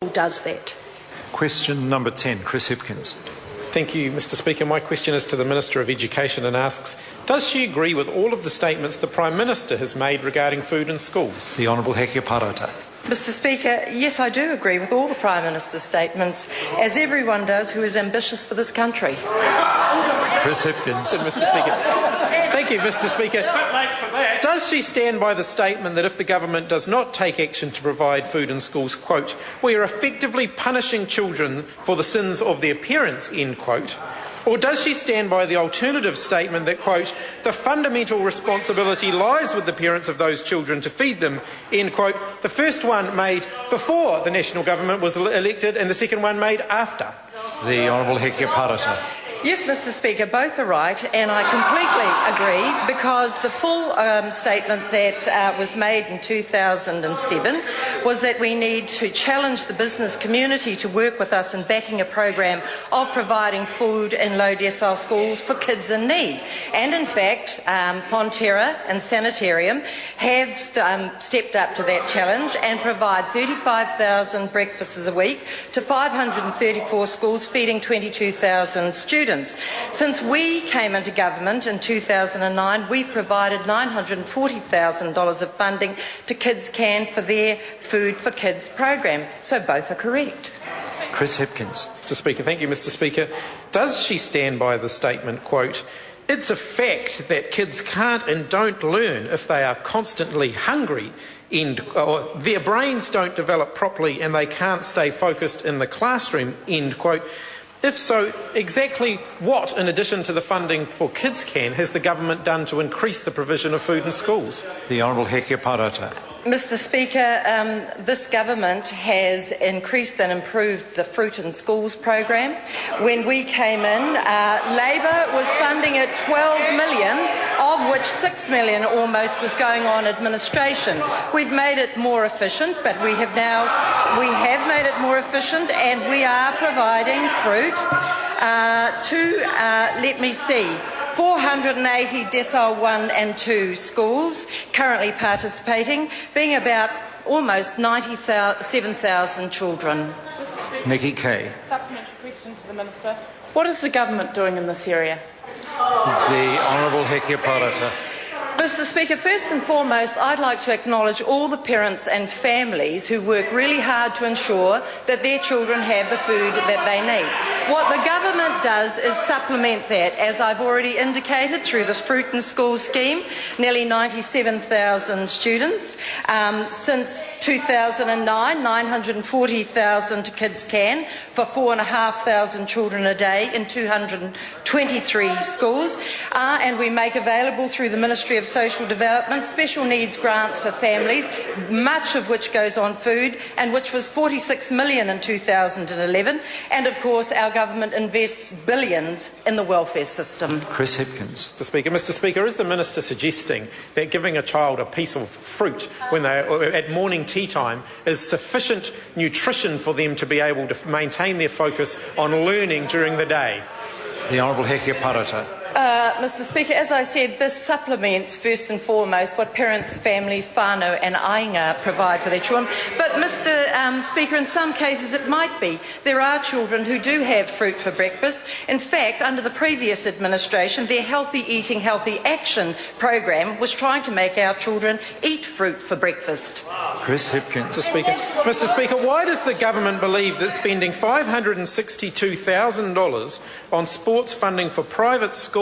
does that. Question number 10, Chris Hipkins. Thank you, Mr Speaker. My question is to the Minister of Education and asks, does she agree with all of the statements the Prime Minister has made regarding food in schools? The Honourable Heke Parata. Mr Speaker, yes, I do agree with all the Prime Minister's statements, as everyone does who is ambitious for this country. Chris Hipkins. Mr Speaker. Thank you, Mr Speaker. Does she stand by the statement that if the government does not take action to provide food in schools, quote, we are effectively punishing children for the sins of their parents, end quote? Or does she stand by the alternative statement that, quote, the fundamental responsibility lies with the parents of those children to feed them, end quote, the first one made before the national government was elected and the second one made after? The Honourable Heke Parata. Yes, Mr Speaker, both are right, and I completely agree, because the full statement that was made in 2007 was that we need to challenge the business community to work with us in backing a program of providing food in low decile schools for kids in need. And in fact, Fonterra and Sanitarium have stepped up to that challenge and provide 35,000 breakfasts a week to 534 schools, feeding 22,000 students. Since we came into government in 2009, we provided $940,000 of funding to Kids Can for their Food for Kids program. So both are correct. Chris Hipkins. Mr Speaker, thank you, Mr Speaker. Does she stand by the statement, quote, it's a fact that kids can't and don't learn if they are constantly hungry, or their brains don't develop properly and they can't stay focused in the classroom, end quote. If so, exactly what, in addition to the funding for Kids Can, has the government done to increase the provision of food in schools? The Honourable Heke Parata. Mr Speaker, this government has increased and improved the Fruit in Schools program. When we came in, Labor was funding it $12 million, of which $6 million almost was going on administration. We've made it more efficient, but we have made it more efficient, and we are providing fruit to 480 decile 1 and 2 schools currently participating, being about almost 97,000 children. Nikki Kay. Supplementary question to the Minister. What is the government doing in this area? The Honourable Heke Parata. Mr Speaker, first and foremost, I'd like to acknowledge all the parents and families who work really hard to ensure that their children have the food that they need. What the government does is supplement that, as I've already indicated, through the Fruit in Schools scheme, nearly 97,000 students. Since 2009, 940,000 to Kids Can for 4,500 children a day in 223 schools. And we make available through the Ministry of Social Development special needs grants for families, much of which goes on food, and which was $46 million in 2011. And of course, our government invests billions in the welfare system. Chris Hipkins. Mr Speaker, is the Minister suggesting that giving a child a piece of fruit when at morning tea time is sufficient nutrition for them to be able to maintain their focus on learning during the day? The Honourable Heke Parata. Mr Speaker, as I said, this supplements first and foremost what parents, families, whānau and ainga provide for their children. But Mr Speaker, in some cases it might be. There are children who do have fruit for breakfast. In fact, under the previous administration, their Healthy Eating, Healthy Action program was trying to make our children eat fruit for breakfast. Chris Hipkins. Mr Speaker, why does the government believe that spending $562,000 on sports funding for private schools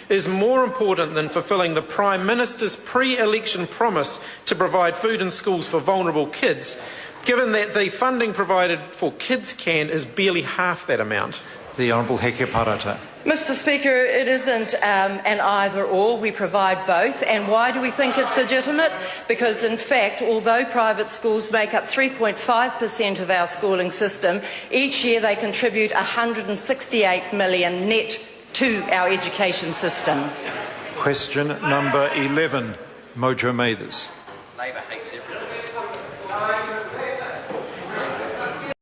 is more important than fulfilling the Prime Minister's pre-election promise to provide food in schools for vulnerable kids, given that the funding provided for Kids Can is barely half that amount? The Honourable Heke Parata. Mr Speaker, it isn't an either-or. We provide both. And why do we think it's legitimate? Because, in fact, although private schools make up 3.5% of our schooling system, each year they contribute $168 million net to our education system. Question number 11, Mojo Mathers.